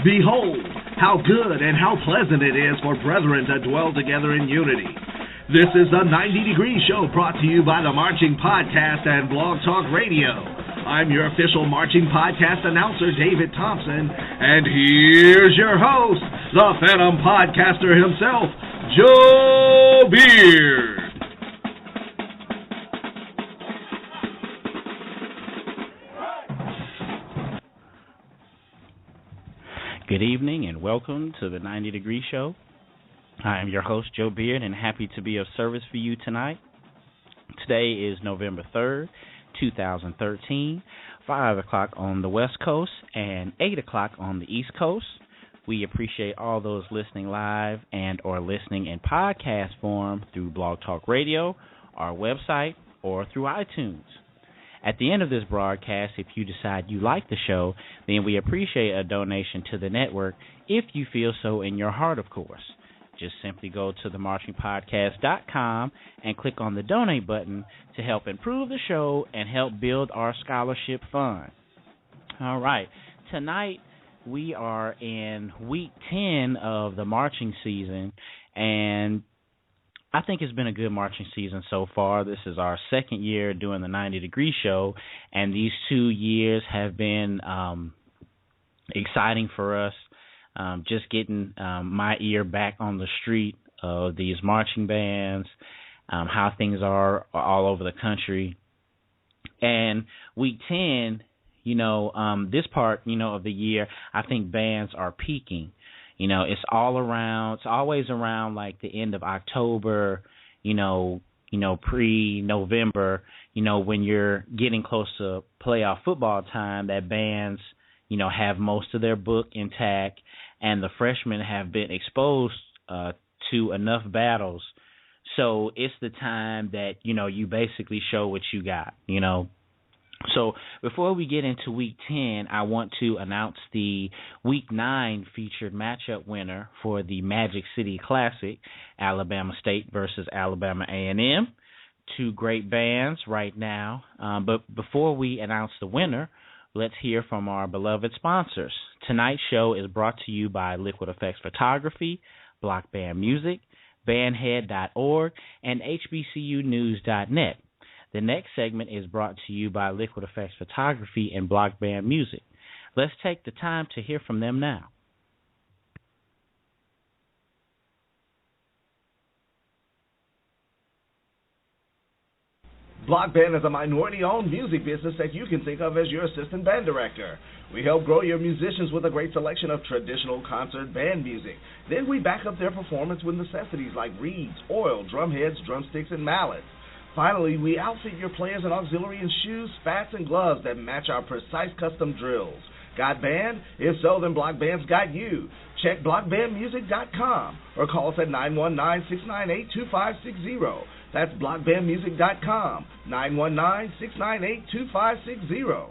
Behold, how good and how pleasant it is for brethren to dwell together in unity. This is the 90-Degree Show brought to you by the Marching Podcast and Blog Talk Radio. I'm your official Marching Podcast announcer, David Thompson, and here's your host, the Phantom Podcaster himself, Joe Beard. Good evening and welcome to the 90-Degree Show. I am your host, Joe Beard, and happy to be of service for you tonight. Today is November 3rd, 2013, 5 o'clock on the West Coast and 8 o'clock on the East Coast. We appreciate all those listening live and or listening in podcast form through Blog Talk Radio, our website, or through iTunes. At the end of this broadcast, if you decide you like the show, then we appreciate a donation to the network if you feel so in your heart, of course. Just simply go to themarchingpodcast.com and click on the donate button to help improve the show and help build our scholarship fund. All right, tonight we are in week 10 of the marching season, and I think it's been a good marching season so far. This is our second year doing the 90-Degree Show, and these 2 years have been exciting for us. Just getting my ear back on the street of these marching bands, how things are all over the country. And week 10, this part, of the year, I think bands are peaking. It's always around like the end of October, pre-November, when you're getting close to playoff football time, that bands, have most of their book intact, and the freshmen have been exposed to enough battles. So it's the time that, you basically show what you got, So before we get into Week 10, I want to announce the Week 9 featured matchup winner for the Magic City Classic, Alabama State versus Alabama A&M. Two great bands right now. But before we announce the winner, let's hear from our beloved sponsors. Tonight's show is brought to you by Liquid Effects Photography, Block Band Music, Bandhead.org, and HBCUnews.net. The next segment is brought to you by Liquid Effects Photography and Block Band Music. Let's take the time to hear from them now. Block Band is a minority-owned music business that you can think of as your assistant band director. We help grow your musicians with a great selection of traditional concert band music. Then we back up their performance with necessities like reeds, oil, drum heads, drumsticks, and mallets. Finally, we outfit your players and auxiliary in shoes, spats, and gloves that match our precise custom drills. Got band? If so, then Block Band's got you. Check blockbandmusic.com or call us at 919-698-2560. That's blockbandmusic.com, 919-698-2560.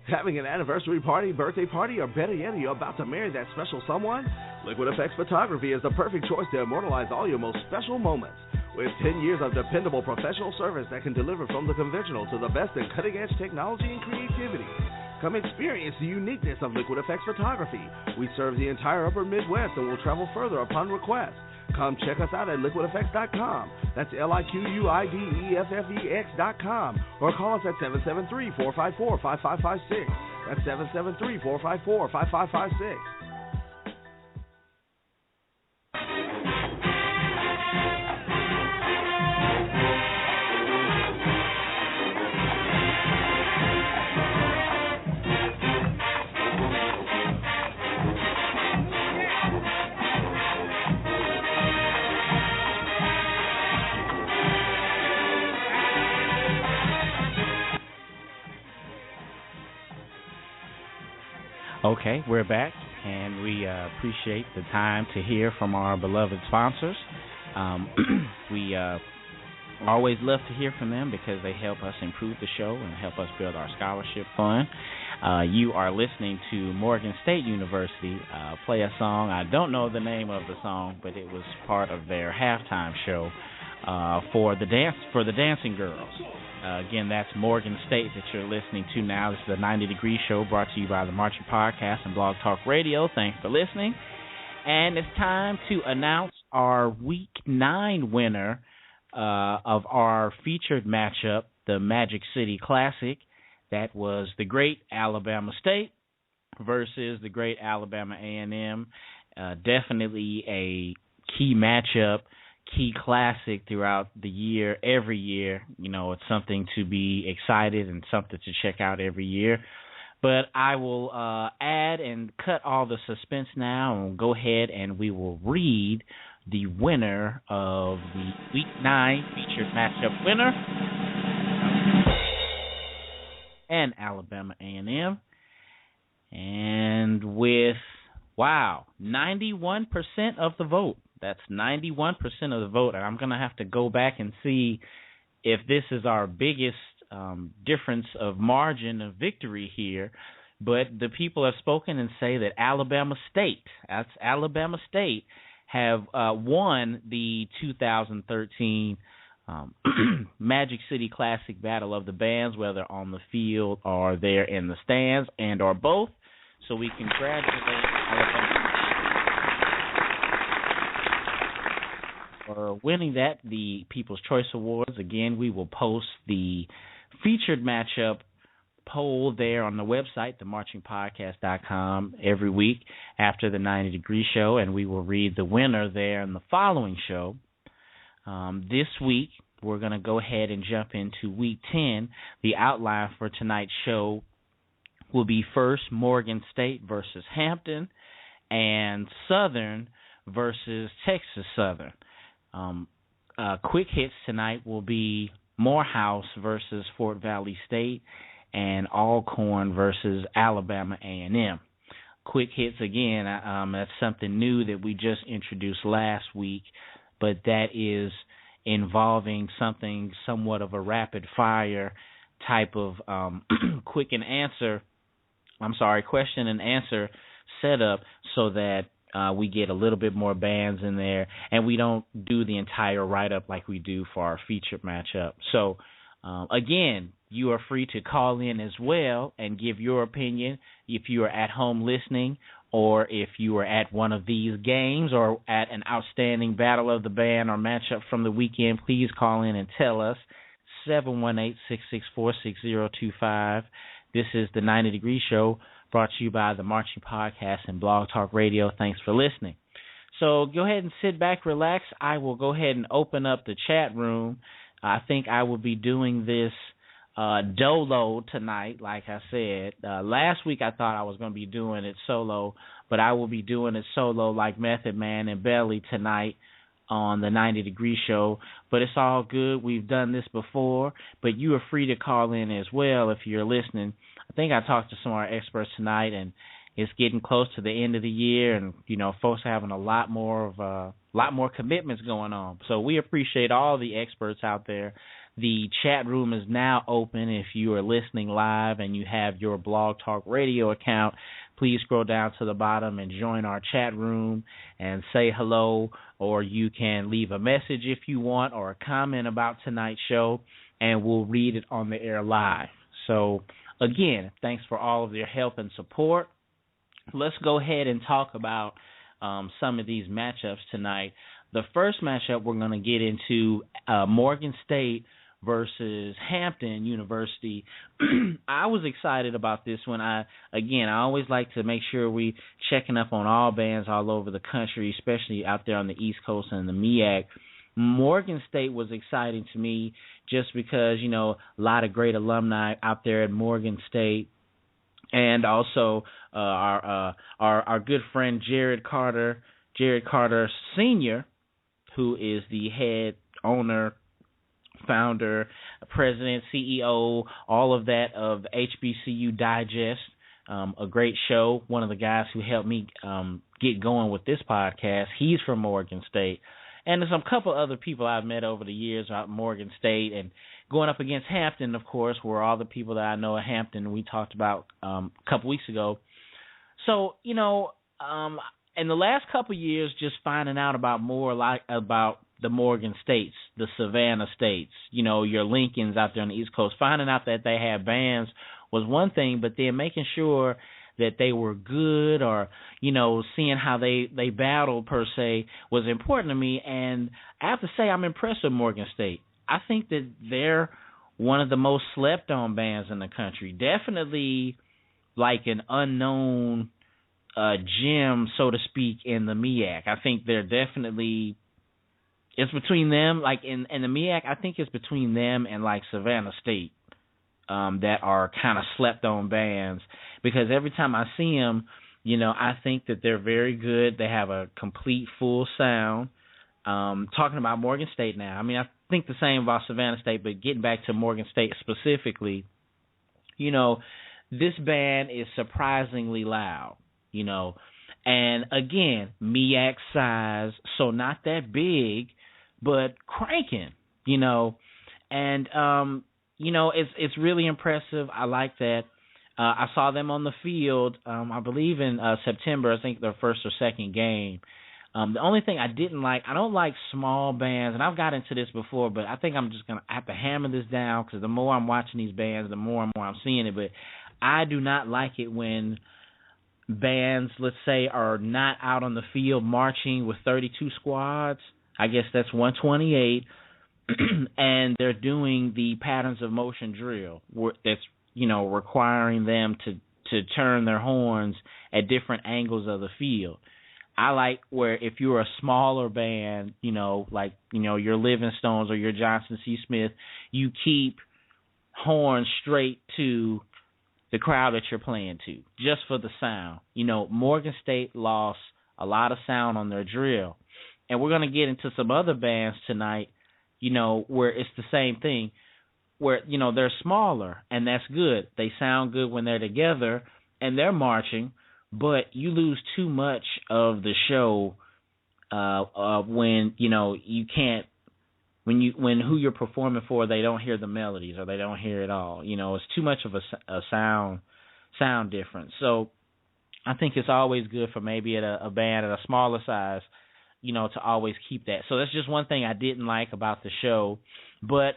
Having an anniversary party, birthday party, or better yet, you're about to marry that special someone? Liquid Effects Photography is the perfect choice to immortalize all your most special moments. With 10 years of dependable professional service that can deliver from the conventional to the best in cutting-edge technology and creativity. Come experience the uniqueness of Liquid Effects Photography. We serve the entire upper Midwest and will travel further upon request. Come check us out at liquideffects.com. That's LIQUIDEFFEX.com. Or call us at 773-454-5556. That's 773-454-5556. Okay, we're back, and we appreciate the time to hear from our beloved sponsors. We always love to hear from them because they help us improve the show and help us build our scholarship fund. You are listening to Morgan State University play a song. I don't know the name of the song, but it was part of their halftime show for the dancing girls. Again, that's Morgan State that you're listening to now. This is the 90 Degree Show brought to you by the Marching Podcast and Blog Talk Radio. Thanks for listening. And it's time to announce our Week 9 winner of our featured matchup, the Magic City Classic. That was the great Alabama State versus the great Alabama A&M. Definitely a key matchup, key classic throughout the year, every year. You know, it's something to be excited and something to check out every year. But I will add and cut all the suspense now and go ahead and we will read the winner of the Week 9 featured matchup winner and Alabama A&M. And with, 91% of the vote. That's 91% of the vote. And I'm going to have to go back and see if this is our biggest difference of margin of victory here. But the people have spoken and say that Alabama State, have won the 2013 Magic City Classic Battle of the Bands, whether on the field or there in the stands and or both. So we congratulate Alabama for winning that, the People's Choice Awards. Again, we will post the featured matchup poll there on the website, themarchingpodcast.com, every week after the 90 Degree Show, and we will read the winner there in the following show. This week, we're going to go ahead and jump into Week 10. The outline for tonight's show will be first Morgan State versus Hampton and Southern versus Texas Southern. Quick hits tonight will be Morehouse versus Fort Valley State and Alcorn versus Alabama A&M. Quick hits, again, that's something new that we just introduced last week, but that is involving something somewhat of a rapid-fire type of question and answer setup so that we get a little bit more bands in there, and we don't do the entire write-up like we do for our featured matchup. So, again, you are free to call in as well and give your opinion if you are at home listening or if you are at one of these games or at an outstanding battle of the band or matchup from the weekend. Please call in and tell us. 718-664-6025. This is the 90 Degree Show, brought to you by the Marching Podcast and Blog Talk Radio. Thanks for listening. So go ahead and sit back, relax. I will go ahead and open up the chat room. I think I will be doing this dolo tonight, like I said. Last week I thought I was going to be doing it solo, but I will be doing it solo like Method Man and Belly tonight on the 90 Degree Show. But it's all good. We've done this before, but you are free to call in as well if you're listening. I think I talked to some of our experts tonight, and it's getting close to the end of the year, and folks are having a lot more commitments going on. So we appreciate all the experts out there. The chat room is now open. If you are listening live and you have your Blog Talk Radio account, please scroll down to the bottom and join our chat room and say hello, or you can leave a message if you want or a comment about tonight's show, and we'll read it on the air live. So, again, thanks for all of your help and support. Let's go ahead and talk about some of these matchups tonight. The first matchup we're going to get into, Morgan State versus Hampton University. I was excited about this one. I always like to make sure we checking up on all bands all over the country, especially out there on the East Coast and the MEAC. Morgan State was exciting to me just because, a lot of great alumni out there at Morgan State. And also our good friend Jared Carter Sr., who is the head owner, founder, president, CEO, all of that of HBCU Digest, a great show. One of the guys who helped me get going with this podcast, he's from Morgan State. And there's a couple other people I've met over the years at Morgan State, and going up against Hampton, of course, were all the people that I know at Hampton we talked about a couple weeks ago. So, in the last couple of years, just finding out about the Morgan States, the Savannah States, your Lincolns out there on the East Coast. Finding out that they had bands was one thing, but then making sure that they were good, or, seeing how they battled per se, was important to me. And I have to say I'm impressed with Morgan State. I think that they're one of the most slept on bands in the country. Definitely like an unknown gem, so to speak, in the MEAC. I think they're definitely, it's between them, like in the MEAC, I think it's between them and like Savannah State that are kind of slept on bands, because every time I see them, I think that they're very good. They have a complete full sound. Talking about Morgan State now, I mean, I think the same about Savannah State, but getting back to Morgan State specifically, this band is surprisingly loud, and again, MEAC size, so not that big, but cranking, and it's really impressive. I like that. I saw them on the field, I believe in September, I think their first or second game. The only thing I didn't like, I don't like small bands, and I've got into this before, but I think I'm just going to have to hammer this down, because the more I'm watching these bands, the more and more I'm seeing it. But I do not like it when bands, let's say, are not out on the field marching with 32 squads. I guess that's 128, and they're doing the patterns of motion drill that's, requiring them to turn their horns at different angles of the field. I like where if you're a smaller band, like, your Livingstones or your Johnson C. Smith, you keep horns straight to the crowd that you're playing to, just for the sound. Morgan State lost a lot of sound on their drill. And we're going to get into some other bands tonight, where it's the same thing, where, they're smaller, and that's good. They sound good when they're together and they're marching, but you lose too much of the show when, you can't, when who you're performing for, they don't hear the melodies or they don't hear it all. It's too much of a sound difference. So I think it's always good for maybe at a band at a smaller size, to always keep that. So that's just one thing I didn't like about the show. But,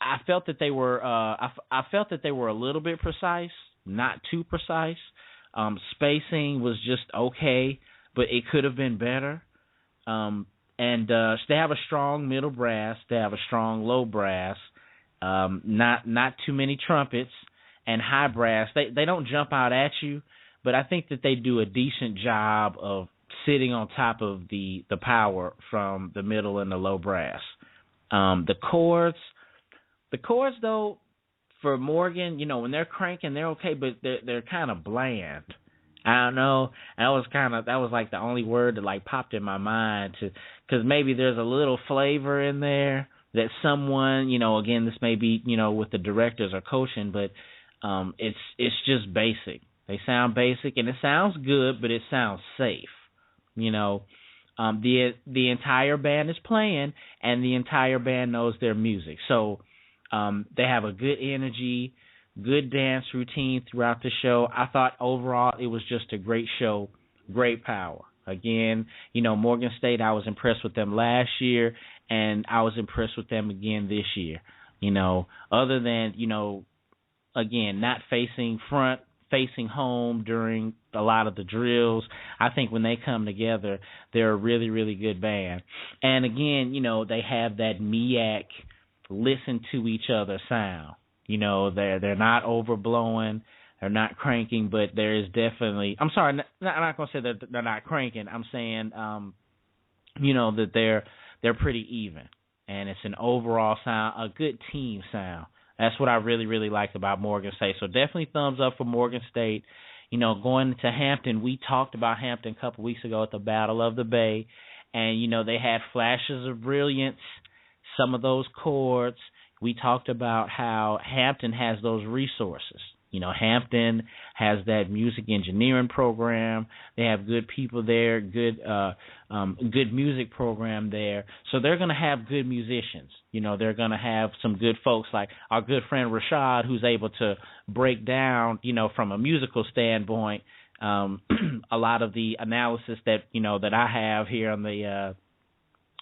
I felt that they were I felt that they were a little bit precise, not too precise. Spacing was just okay, but it could have been better. And they have a strong middle brass, they have a strong low brass, not too many trumpets, and high brass. They don't jump out at you, but I think that they do a decent job of sitting on top of the power from the middle and the low brass. The chords though, for Morgan, when they're cranking, they're okay, but they're kind of bland. I don't know. That was like the only word that like popped in my mind, because maybe there's a little flavor in there that someone, again, this may be, with the directors or coaching, but it's just basic. They sound basic, and it sounds good, but it sounds safe. The entire band is playing, and the entire band knows their music. So they have a good energy, good dance routine throughout the show. I thought overall it was just a great show, great power. Again, Morgan State, I was impressed with them last year, and I was impressed with them again this year. Other than, again, not facing front, facing home during a lot of the drills. I think when they come together, they're a really, really good band. And again, they have that MEAC listen to each other sound. They're not overblowing, they're not cranking, but there is definitely, I'm sorry, I'm not going to say that they're not cranking. I'm saying, that they're pretty even, and it's an overall sound, a good team sound. That's what I really, really liked about Morgan State. So definitely thumbs up for Morgan State. Going to Hampton, we talked about Hampton a couple weeks ago at the Battle of the Bay, and, they had flashes of brilliance, some of those chords. We talked about how Hampton has those resources. Hampton has that music engineering program. They have good people there, good music program there. So they're going to have good musicians. They're going to have some good folks like our good friend Rashad, who's able to break down, from a musical standpoint, a lot of the analysis that, that I have here on the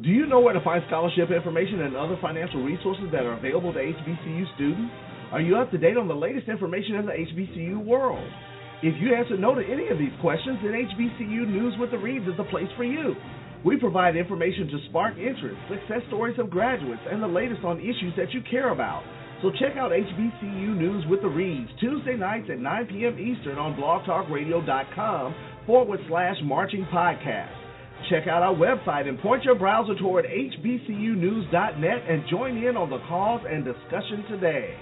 Do you know where to find scholarship information and other financial resources that are available to HBCU students? Are you up to date on the latest information in the HBCU world? If you answered no to any of these questions, then HBCU News with the Reeves is the place for you. We provide information to spark interest, success stories of graduates, and the latest on issues that you care about. So check out HBCU News with the Reeves, Tuesday nights at 9 p.m. Eastern on blogtalkradio.com/marching podcast. Check out our website and point your browser toward hbcunews.net and join in on the calls and discussion today.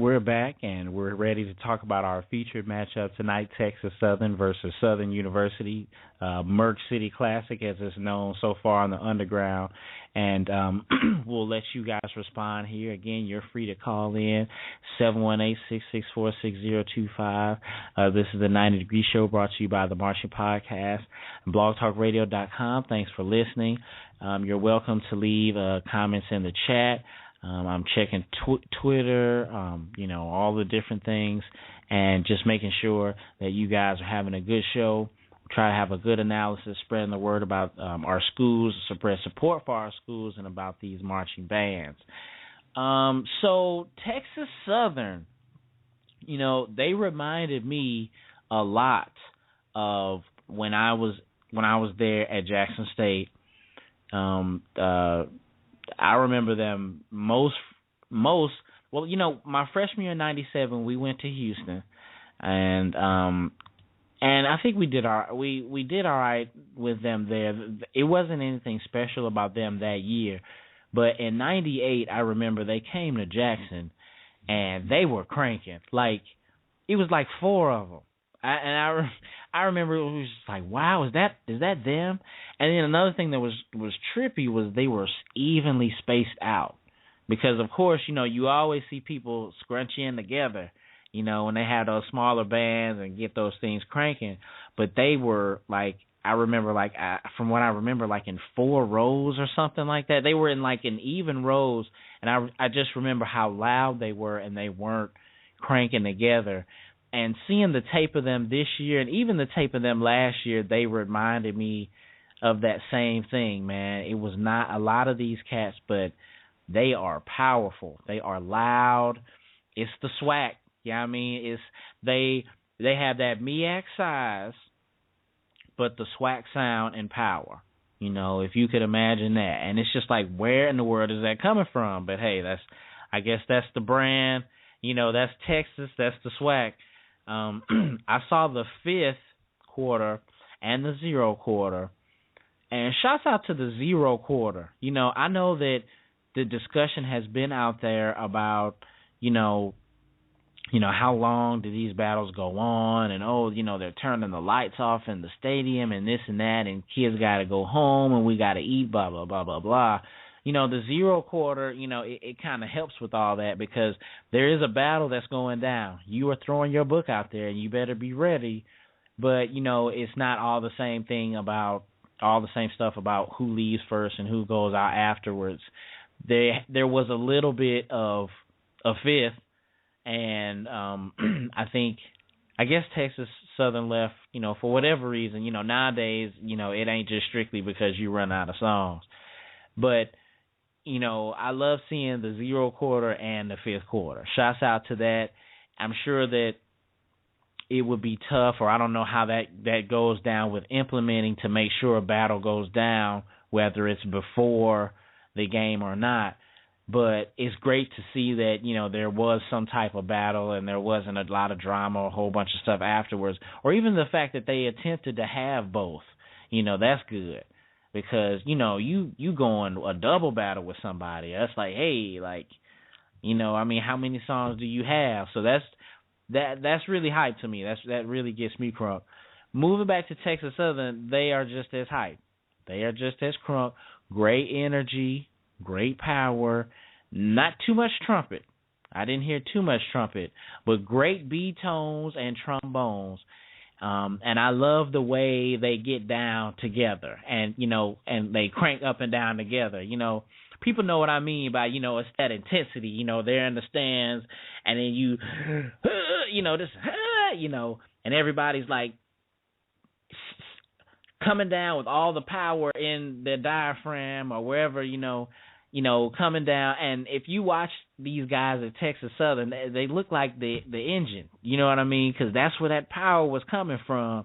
We're back, and we're ready to talk about our featured matchup tonight, Texas Southern versus Southern University, Merck City Classic, as it's known so far on the underground. And we'll let you guys respond here. Again, you're free to call in, 718-664-6025. This is the 90 Degree Show brought to you by the Marching Podcast and blogtalkradio.com. Thanks for listening. You're welcome to leave comments in the chat. I'm checking Twitter, all the different things, and just making sure that you guys are having a good show. Try to have a good analysis, spreading the word about our schools, spread support for our schools, and about these marching bands. So Texas Southern, they reminded me a lot of when I was there at Jackson State. I remember them most. Well, my freshman year in '97, we went to Houston, and I think we did all right with them there. It wasn't anything special about them that year, but in '98, I remember they came to Jackson, and they were cranking. Like, it was like four of them. I remember it was just like, wow, is that them? And then another thing that was trippy was they were evenly spaced out, because of course you always see people scrunch in together, when they have those smaller bands and get those things cranking. But they were from what I remember, in four rows or something like that. They were in even rows, and I just remember how loud they were, and they weren't cranking together. And seeing the tape of them this year, and even the tape of them last year, they reminded me of that same thing, man. It was not a lot of these cats, but they are powerful. They are loud. It's the swag. It's they have that MEAC size, but the swag sound and power. If you could imagine that. And it's just like, where in the world is that coming from? But hey, I guess that's the brand. That's Texas. That's the swag. I saw the fifth quarter and the zero quarter, and shouts out to the zero quarter. I know that the discussion has been out there about, how long do these battles go on, and they're turning the lights off in the stadium and this and that, and kids got to go home and we got to eat, blah, blah, blah, blah, blah. The zero quarter, it kind of helps with all that, because there is a battle that's going down. You are throwing your book out there, and you better be ready. But, it's not all the same stuff about who leaves first and who goes out afterwards. There was a little bit of a fifth, and I guess Texas Southern left, for whatever reason. Nowadays, it ain't just strictly because you run out of songs. But I love seeing the zero quarter and the fifth quarter. Shouts out to that. I'm sure that it would be tough, or I don't know how that goes down with implementing to make sure a battle goes down, whether it's before the game or not. But it's great to see that, there was some type of battle and there wasn't a lot of drama or a whole bunch of stuff afterwards, or even the fact that they attempted to have both. That's good. because, you going a double battle with somebody. That's like, hey, like, how many songs do you have? So that's really hype to me. That really gets me crunk. Moving back to Texas Southern, they are just as hype. They are just as crunk. Great energy, great power, not too much trumpet. I didn't hear too much trumpet, but great B tones and trombones. And I love the way they get down together, and and they crank up and down together. People know what I mean by it's that intensity. They're in the stands, and then this, and everybody's like coming down with all the power in their diaphragm or wherever, coming down. And if you watch these guys at Texas Southern, they look like the engine, you know what I mean? Because that's where that power was coming from.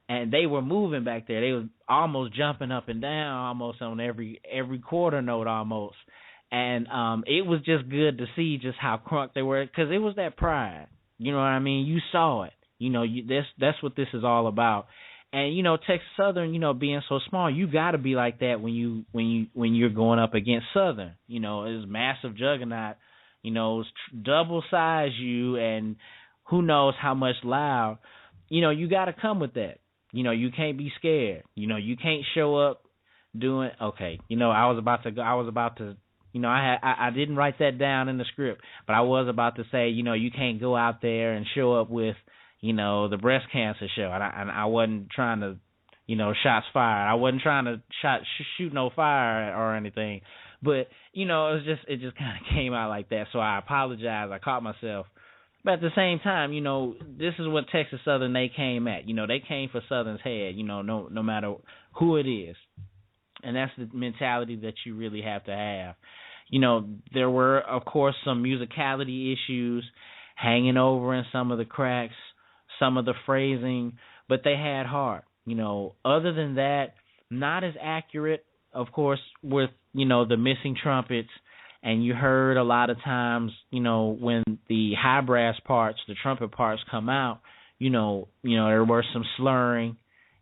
And they were moving back there. They were almost jumping up and down, almost on every quarter note almost. And it was just good to see just how crunk they were, because it was that pride. You know what I mean? You saw it. That's what this is all about. And Texas Southern, being so small, you got to be like that when you're going up against Southern. It's massive juggernaut. It's double size you, and who knows how much loud. You got to come with that. You can't be scared. You can't show up doing okay. I was about to. I didn't write that down in the script, but I was about to say, you can't go out there and show up with, the breast cancer show. And I wasn't trying to, shots fired. I wasn't trying to shoot no fire or anything. But, it just kind of came out like that. So I apologize. I caught myself. But at the same time, this is what Texas Southern, they came at. They came for Southern's head, no matter who it is. And that's the mentality that you really have to have. There were, of course, some musicality issues hanging over in some of the cracks, some of the phrasing, but they had heart. Other than that, not as accurate, of course, with, the missing trumpets. And you heard a lot of times, when the high brass parts, the trumpet parts come out, there were some slurring,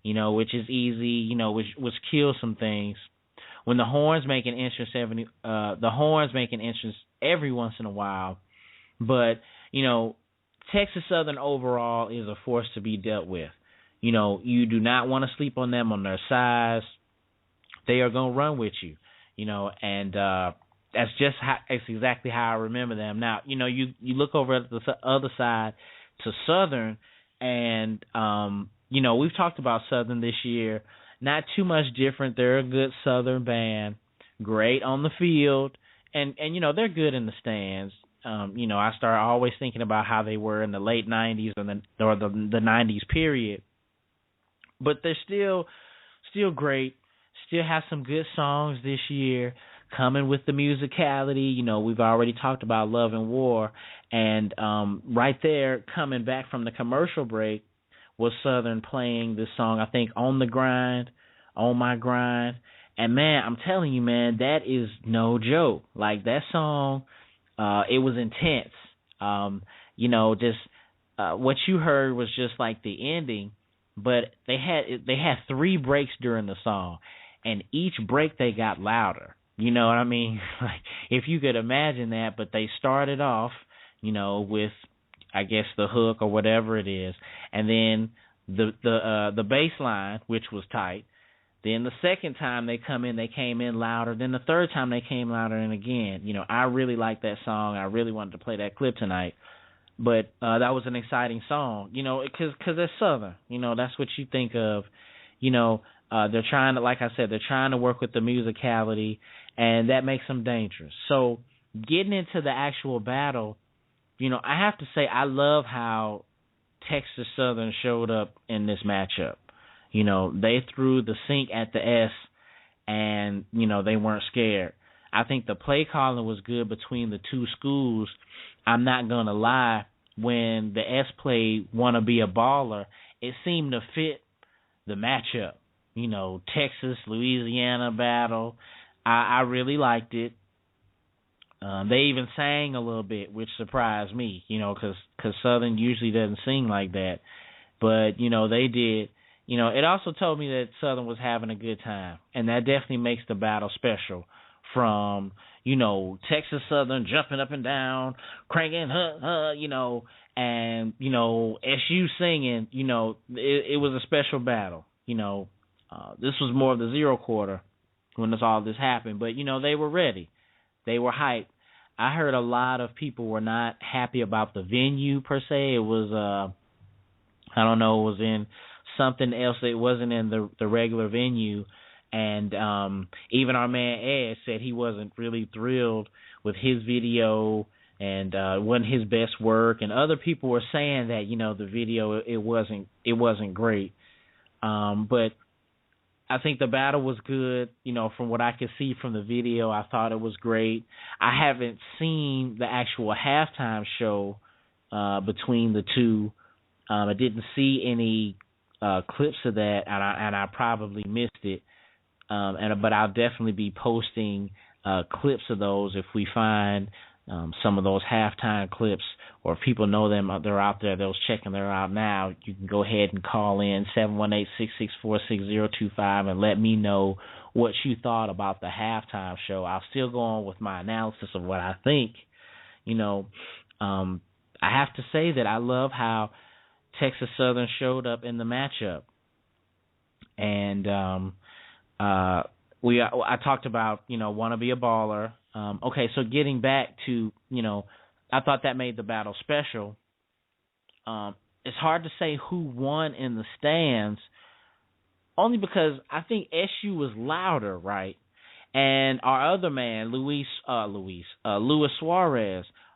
which is easy, which kills some things. When the horns make an entrance, every once in a while. But, Texas Southern overall is a force to be dealt with. You do not want to sleep on them on their size. They are going to run with you, and that's exactly how I remember them. Now, you look over at the other side to Southern, and, we've talked about Southern this year. Not too much different. They're a good Southern band, great on the field, and they're good in the stands. I start always thinking about how they were in the late 90s or the 90s period. But they're still great, still have some good songs this year, coming with the musicality. We've already talked about Love and War, and right there, coming back from the commercial break, was Southern playing this song, I think, On the Grind, On My Grind. And, man, I'm telling you, man, that is no joke. Like, that song, it was intense. What you heard was just like the ending, but they had 3 breaks during the song, and each break they got louder. You know what I mean? Like, if you could imagine that, but they started off, with, I guess, the hook or whatever it is, and then the bass line, which was tight. Then the second time they came in louder. Then the third time they came louder, and again, I really like that song. I really wanted to play that clip tonight, but that was an exciting song, because it's Southern. That's what you think of. They're trying to, like I said, they're trying to work with the musicality, and that makes them dangerous. So getting into the actual battle, I have to say I love how Texas Southern showed up in this matchup. They threw the sink at the S, and, they weren't scared. I think the play calling was good between the two schools. I'm not going to lie. When the S played Wanna Be a Baller, it seemed to fit the matchup. Texas, Louisiana battle. I really liked it. They even sang a little bit, which surprised me, because Southern usually doesn't sing like that. But, they did. it also told me that Southern was having a good time, and that definitely makes the battle special. From Texas Southern jumping up and down, cranking, and SU singing. It was a special battle. This was more of the zero quarter when all this happened, but they were ready, they were hyped. I heard a lot of people were not happy about the venue per se. It was I don't know, it was in something else. It wasn't in the regular venue. And even our man Ed said he wasn't really thrilled with his video and wasn't his best work. And other people were saying that the video it wasn't great. But I think the battle was good. From what I could see from the video, I thought it was great. I haven't seen the actual halftime show between the two. I didn't see any clips of that, and I probably missed it. But I'll definitely be posting clips of those if we find some of those halftime clips, or if people know them, they're out there, those checking them out now. You can go ahead and call in 718-664-6025 and let me know what you thought about the halftime show. I'll still go on with my analysis of what I think. I have to say that I love how Texas Southern showed up in the matchup, and I talked about want to be a baller. Okay, so getting back to I thought that made the battle special. It's hard to say who won in the stands, only because I think SU was louder, right? And our other man, Luis Suarez,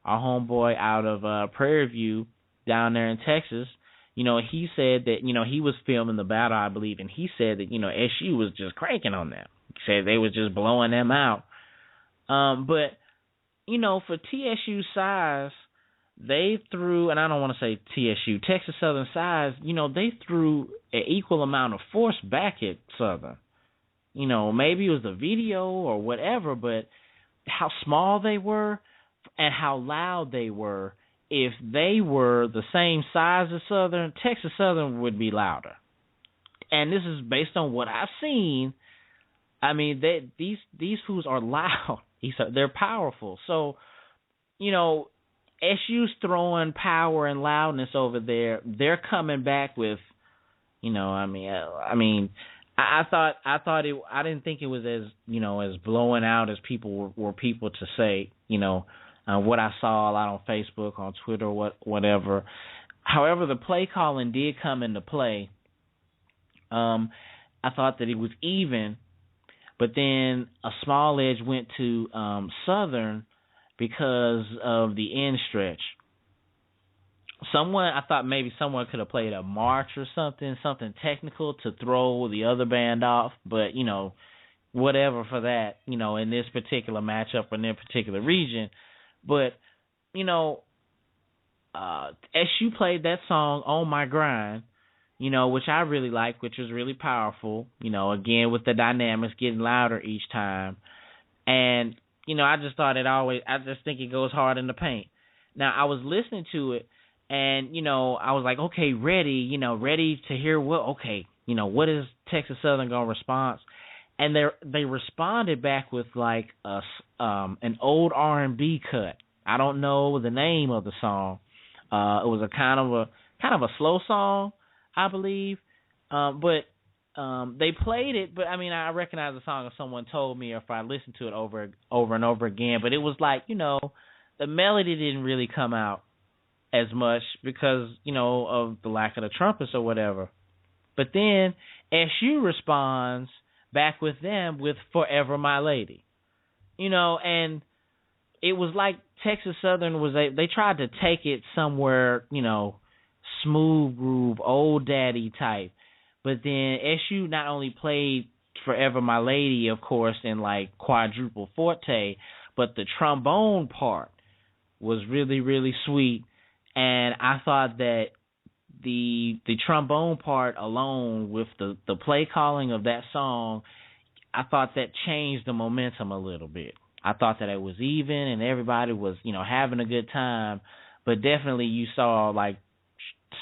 our homeboy out of Prairie View down there in Texas. He said that, he was filming the battle, I believe, and he said that, SU was just cranking on them. He said they was just blowing them out. But, for TSU size, they threw, and I don't want to say TSU, Texas Southern size, they threw an equal amount of force back at Southern. Maybe it was the video or whatever, but how small they were and how loud they were. If they were the same size as Southern, Texas Southern would be louder. And this is based on what I've seen. I mean, these fools are loud. They're powerful. So, SU's throwing power and loudness over there. They're coming back with, I didn't think it was as blowing out as people were people to say, what I saw a lot on Facebook, on Twitter, whatever. However, the play calling did come into play. I thought that it was even, but then a small edge went to Southern because of the end stretch. I thought maybe someone could have played a march or something technical to throw the other band off, but, whatever for that, in this particular matchup or in their particular region. But, SU played that song, On My Grind, which I really liked, which was really powerful, again, with the dynamics getting louder each time. And, I just thought I just think it goes hard in the paint. Now, I was listening to it, and, I was like, okay, ready to hear what is Texas Southern going to respond? And they responded back with like an old R&B cut. I don't know the name of the song. It was a kind of a slow song, I believe. But they played it. But I mean, I recognize the song if someone told me, or if I listened to it over and over again. But it was like the melody didn't really come out as much because of the lack of the trumpets or whatever. But then SU responds back with them with Forever My Lady. And it was like Texas Southern they tried to take it somewhere, smooth groove, old daddy type. But then SU not only played Forever My Lady, of course, in like quadruple forte, but the trombone part was really, really sweet. And I thought that the trombone part alone with the play calling of that song, I thought that changed the momentum a little bit. I thought that it was even and everybody was, having a good time. But definitely you saw like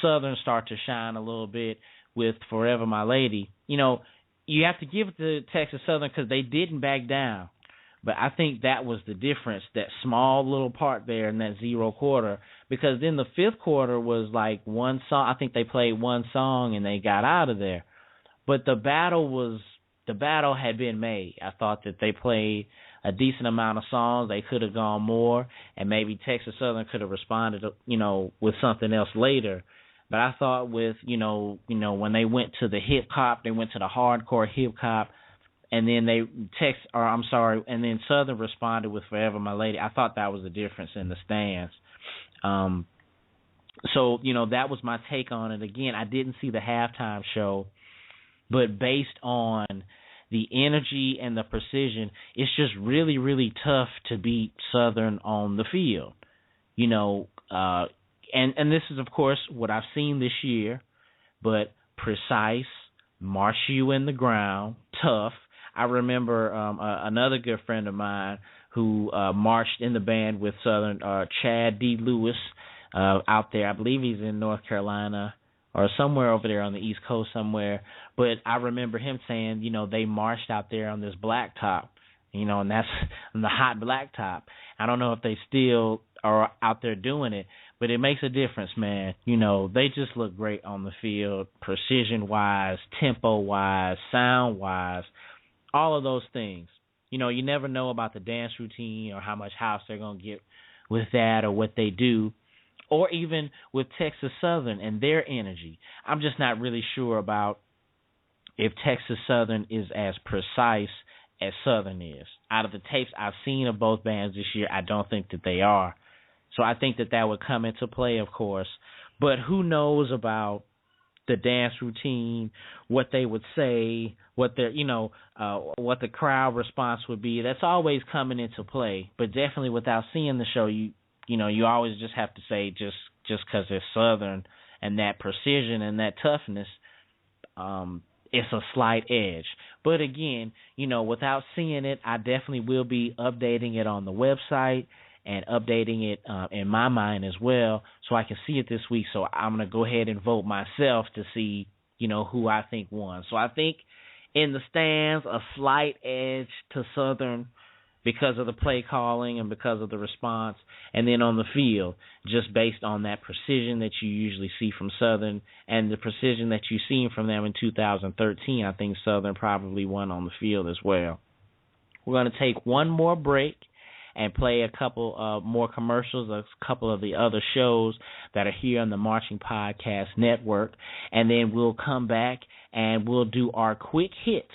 Southern start to shine a little bit with Forever My Lady, you know, you have to give it to Texas Southern because they didn't back down. But I think that was the difference, that small little part there in that zero quarter, because then the fifth quarter was like one song. I think they played one song and they got out of there. But the battle had been made. I thought that they played a decent amount of songs. They could have gone more, and maybe Texas Southern could have responded, you know, with something else later. But I thought with, you know, when they went to the hip hop, they went to the hardcore hip hop, and then and then Southern responded with Forever My Lady. I thought that was the difference in the stands. So, you know, that was my take on it. Again, I didn't see the halftime show, but based on the energy and the precision, it's just really, really tough to beat Southern on the field. You know, and this is, of course, what I've seen this year, but precise, march you in the ground, tough. I remember another good friend of mine who marched in the band with Southern, Chad D. Lewis, out there. I believe he's in North Carolina or somewhere over there on the East Coast somewhere. But I remember him saying, you know, they marched out there on this blacktop, you know, and that's on the hot blacktop. I don't know if they still are out there doing it, but it makes a difference, man. You know, they just look great on the field, precision-wise, tempo-wise, sound-wise, all of those things. You know, you never know about the dance routine or how much house they're going to get with that or what they do, or even with Texas Southern and their energy. I'm just not really sure about if Texas Southern is as precise as Southern is. Out of the tapes I've seen of both bands this year, I don't think that they are. So I think that would come into play, of course. But who knows about the dance routine, what they would say, what their, you know, what the crowd response would be. That's always coming into play. But definitely without seeing the show, you know, you always just have to say just because it's Southern and that precision and that toughness, it's a slight edge. But again, you know, without seeing it, I definitely will be updating it on the website and updating it in my mind as well, so I can see it this week. So I'm going to go ahead and vote myself to see, you know, who I think won. So I think in the stands, a slight edge to Southern because of the play calling and because of the response, and then on the field, just based on that precision that you usually see from Southern and the precision that you've seen from them in 2013, I think Southern probably won on the field as well. We're going to take one more break and play a couple more commercials, a couple of the other shows that are here on the Marching Podcast Network, and then we'll come back and we'll do our quick hits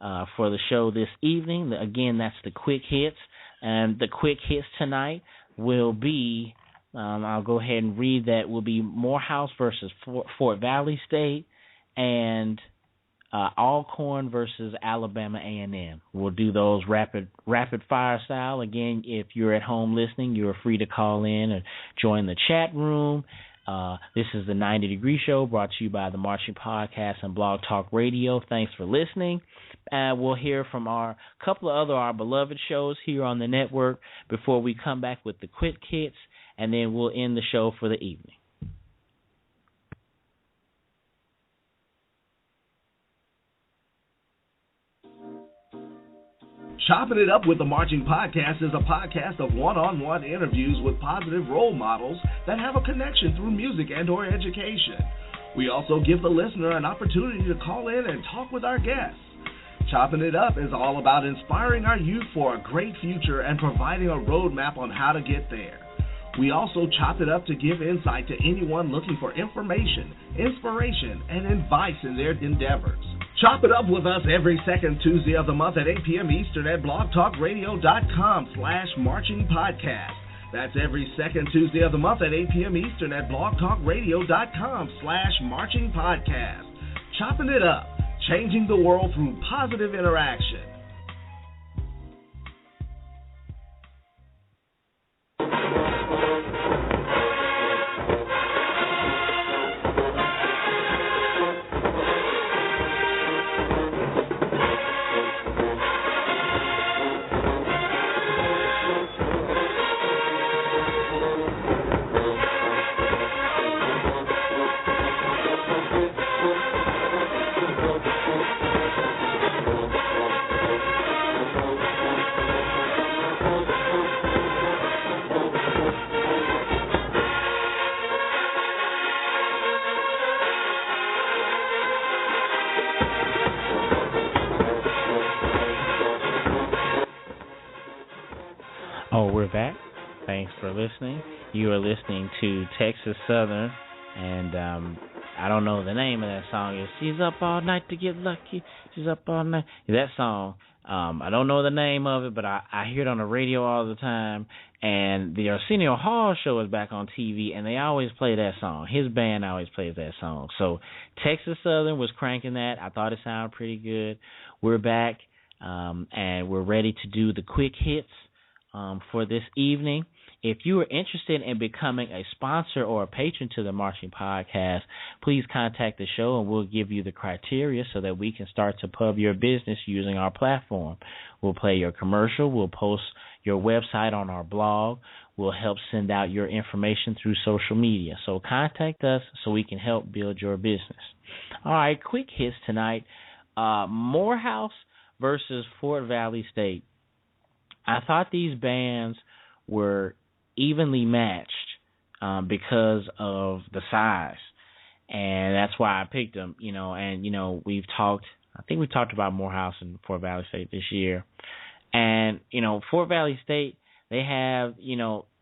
for the show this evening. Again, that's the quick hits, and the quick hits tonight will be, I'll go ahead and read that, will be Morehouse versus Fort Valley State, and Alcorn versus Alabama A&M. We'll do those rapid fire style. Again, if you're at home listening, you're free to call in and join the chat room. This is the 90 Degree Show, brought to you by the Marching Podcast and Blog Talk Radio. Thanks for listening. We'll hear from our couple of our beloved shows here on the network before we come back with the quick hits, and then we'll end the show for the evening. Chopping It Up with the Marching Podcast is a podcast of one-on-one interviews with positive role models that have a connection through music and or education. We also give the listener an opportunity to call in and talk with our guests. Chopping It Up is all about inspiring our youth for a great future and providing a roadmap on how to get there. We also chop it up to give insight to anyone looking for information, inspiration, and advice in their endeavors. Chop it up with us every second Tuesday of the month at 8 p.m. Eastern at blogtalkradio.com/marchingpodcast. That's every second Tuesday of the month at 8 p.m. Eastern at blogtalkradio.com/marchingpodcast. Chopping it up, changing the world through positive interaction. back. Thanks for listening. You are listening to Texas Southern, and I don't know the name of that song. Is She's Up All Night to Get Lucky. She's Up All Night. That song. I don't know the name of it, but I hear it on the radio all the time. And the Arsenio Hall show is back on TV, and they always play that song. His band always plays that song. So Texas Southern was cranking that. I thought it sounded pretty good. We're back, and we're ready to do the quick hits for this evening. If you are interested in becoming a sponsor or a patron to the Marching Podcast, please contact the show and we'll give you the criteria so that we can start to pub your business using our platform. We'll play your commercial. We'll post your website on our blog. We'll help send out your information through social media. So contact us so we can help build your business. All right, quick hits tonight. Morehouse versus Fort Valley State. I thought these bands were evenly matched because of the size, and that's why I picked them. And we talked about Morehouse and Fort Valley State this year, and Fort Valley State, they have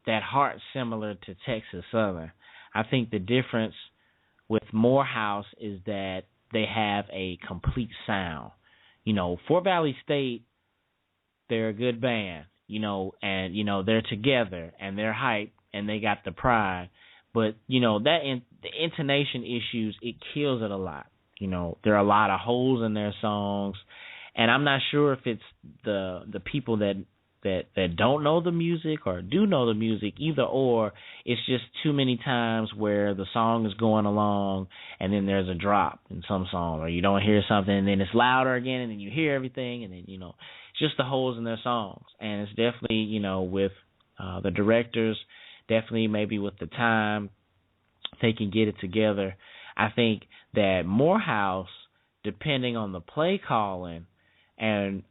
that heart similar to Texas Southern. I think the difference with Morehouse is that they have a complete sound. Fort Valley State, they're a good band. And they're together and they're hype and they got the pride, but the intonation issues, it kills it a lot. There are a lot of holes in their songs, and I'm not sure if it's the people that don't know the music or do know the music, either or. It's just too many times where the song is going along and then there's a drop in some song, or you don't hear something and then it's louder again and then you hear everything, and then it's just the holes in their songs. And it's definitely with the directors, definitely maybe with the time, they can get it together. I think that Morehouse, depending on the play calling and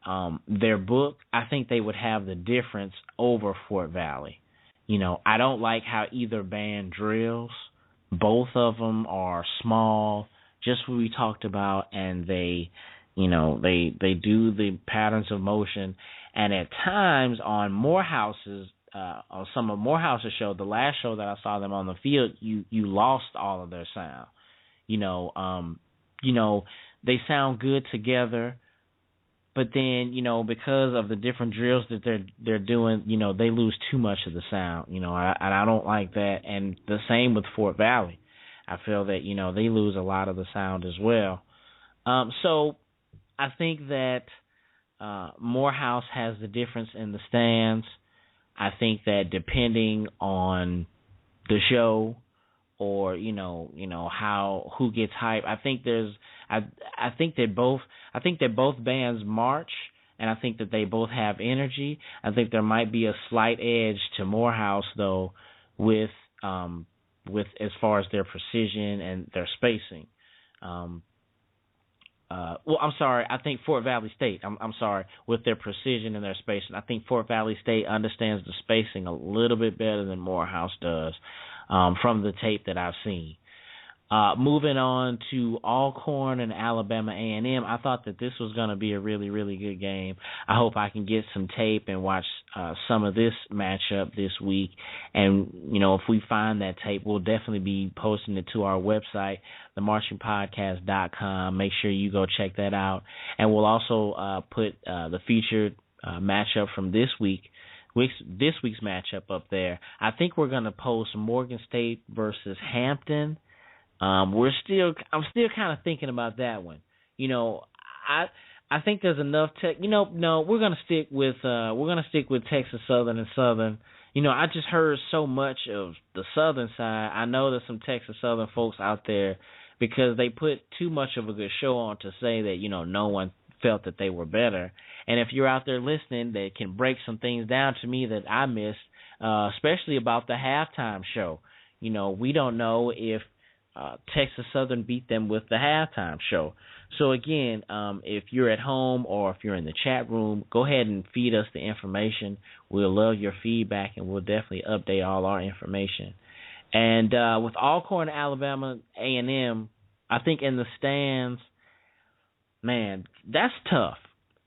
their book, I think they would have the difference over Fort Valley. I don't like how either band drills. Both of them are small, just what we talked about, and they do the patterns of motion. And at times on Morehouse's, on some of Morehouse's show, the last show that I saw them on the field, you lost all of their sound. They sound good together, but then, because of the different drills that they're doing, they lose too much of the sound, and I don't like that. And the same with Fort Valley. I feel that, they lose a lot of the sound as well. So I think that Morehouse has the difference in the stands. I think that depending on the show or who gets hype, I think that both bands march, and I think that they both have energy. I think there might be a slight edge to Morehouse though, with as far as their precision and their spacing. I think Fort Valley State, with their precision and their spacing. I think Fort Valley State understands the spacing a little bit better than Morehouse does, from the tape that I've seen. Moving on to Alcorn and Alabama A&M, I thought that this was going to be a really, really good game. I hope I can get some tape and watch some of this matchup this week. And, if we find that tape, we'll definitely be posting it to our website, themarchingpodcast.com. Make sure you go check that out. And we'll also put the featured matchup from this week's matchup up there. I think we're going to post Morgan State versus Hampton. I'm still kind of thinking about that one. I think there's enough no, we're gonna stick with Texas Southern and Southern. I just heard so much of the Southern side. I know there's some Texas Southern folks out there because they put too much of a good show on to say that no one felt that they were better. And if you're out there listening that can break some things down to me that I missed, especially about the halftime show. We don't know if Texas Southern beat them with the halftime show. So again, if you're at home or if you're in the chat room, go ahead and feed us the information. We'll love your feedback, and we'll definitely update all our information. And with Alcorn, Alabama A&M, I think in the stands, man, that's tough.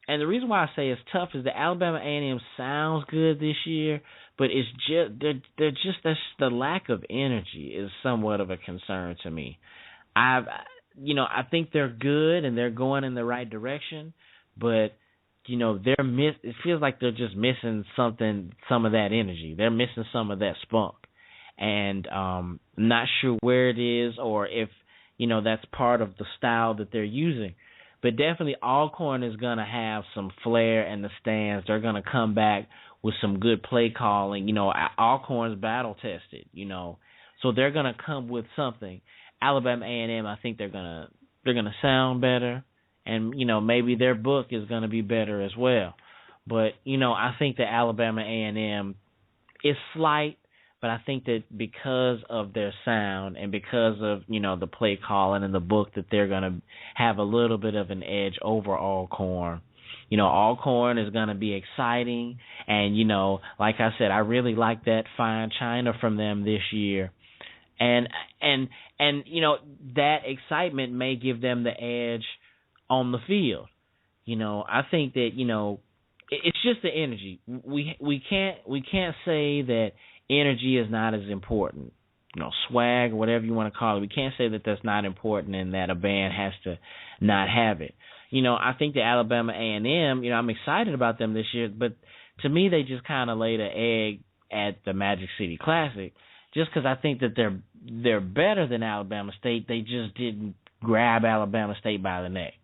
And the reason why I say it's tough is that Alabama A&M sounds good this year, but it's just they're just that's the lack of energy is somewhat of a concern to me. I think they're good and they're going in the right direction, but it feels like they're just missing some of that energy. They're missing some of that spunk, and not sure where it is or if that's part of the style that they're using. But definitely Alcorn is going to have some flair in the stands. They're going to come back with some good play calling. Alcorn's battle tested, so they're going to come with something. Alabama A&M, I think they're going to sound better, and maybe their book is going to be better as well. But I think that Alabama A&M is slight, but I think that because of their sound and because of the play calling and the book, that they're going to have a little bit of an edge over Alcorn. Alcorn is going to be exciting, and like I said, I really like that fine china from them this year, and that excitement may give them the edge on the field. I think that it's just the energy. We can't say that energy is not as important. Swag, whatever you want to call it. We can't say that that's not important and that a band has to not have it. I think the Alabama A&M, I'm excited about them this year, but to me they just kind of laid an egg at the Magic City Classic, just because I think that they're better than Alabama State. They just didn't grab Alabama State by the neck.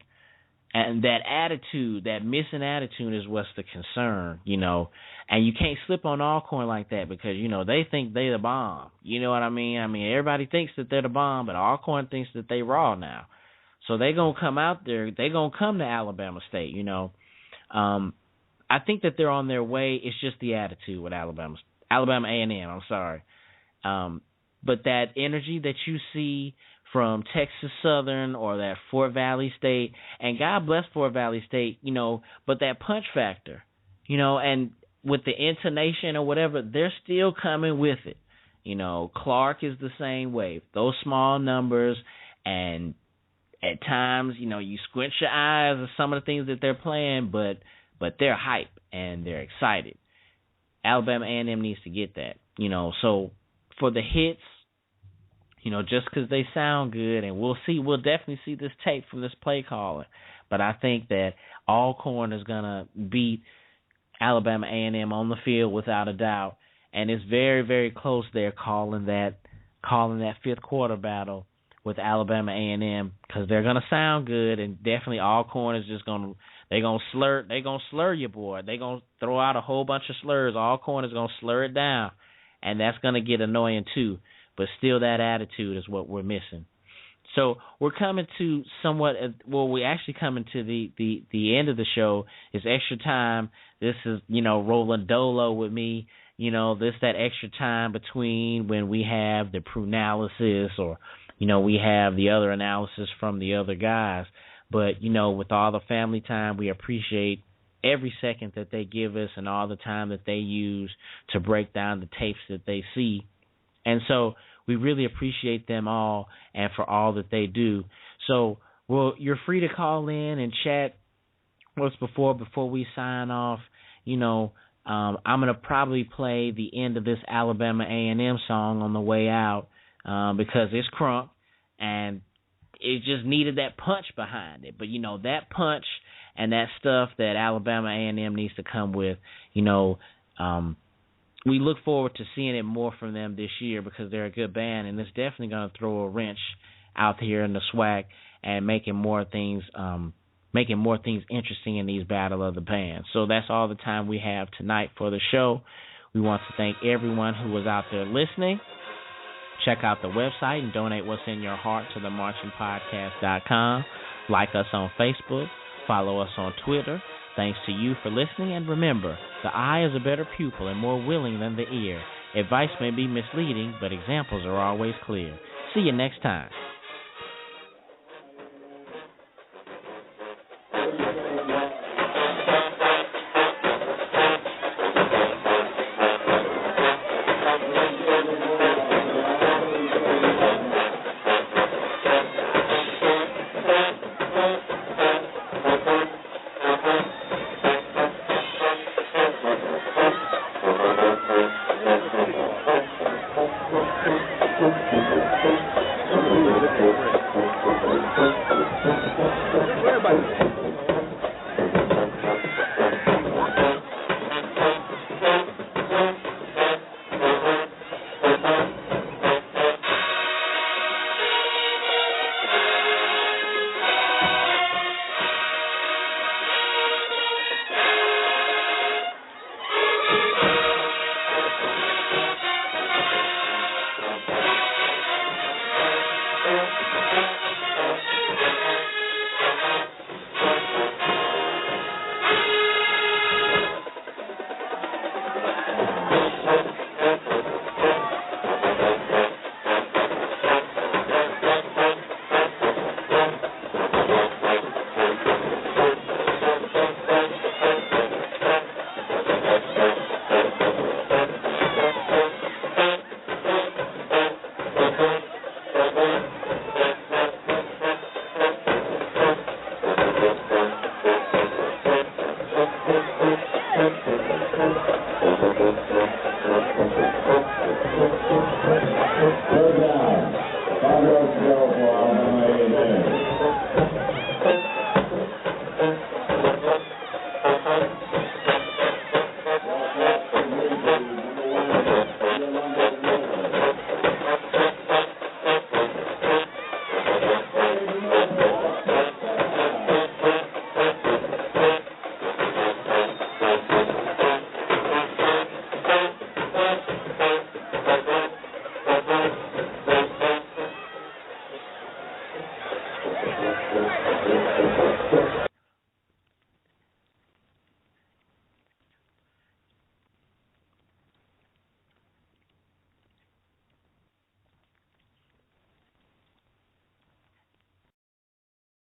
And that attitude, that missing attitude is what's the concern, And you can't slip on Alcorn like that because, they think they the bomb. You know what I mean? Everybody thinks that they're the bomb, but Alcorn thinks that they raw now. So they going to come out there. They going to come to Alabama State, I think that they're on their way. It's just the attitude with Alabama A&M, I'm sorry. But that energy that you see from Texas Southern or that Fort Valley State, and God bless Fort Valley State, but that punch factor, and with the intonation or whatever, they're still coming with it. Clark is the same way. Those small numbers, and at times, you squint your eyes at some of the things that they're playing, but they're hype and they're excited. Alabama A&M needs to get that, So for the hits, just because they sound good, and we'll definitely see this tape from this play calling. But I think that Alcorn is gonna beat Alabama A&M on the field without a doubt, and it's very, very close. They're calling that fifth quarter battle with Alabama A&M because they're gonna sound good, and definitely Alcorn is just gonna slur you, boy. They're gonna throw out a whole bunch of slurs. Alcorn is gonna slur it down, and that's gonna get annoying too. But still, that attitude is what we're missing. So we're coming to we're actually coming to the end of the show. It's extra time. This is, rolling dolo with me. That extra time between when we have the pre-analysis or, we have the other analysis from the other guys. But, with all the family time, we appreciate every second that they give us and all the time that they use to break down the tapes that they see. And so we really appreciate them all and for all that they do. So, you're free to call in and chat with us before we sign off. I'm going to probably play the end of this Alabama A&M song on the way out because it's crunk and it just needed that punch behind it. But, that punch and that stuff that Alabama A&M needs to come with, we look forward to seeing it more from them this year because they're a good band, and it's definitely going to throw a wrench out here in the SWAC and making more things interesting in these Battle of the Bands. So that's all the time we have tonight for the show. We want to thank everyone who was out there listening. Check out the website and donate what's in your heart to themarchingpodcast.com. Like us on Facebook. Follow us on Twitter. Thanks to you for listening, and remember, the eye is a better pupil and more willing than the ear. Advice may be misleading, but examples are always clear. See you next time.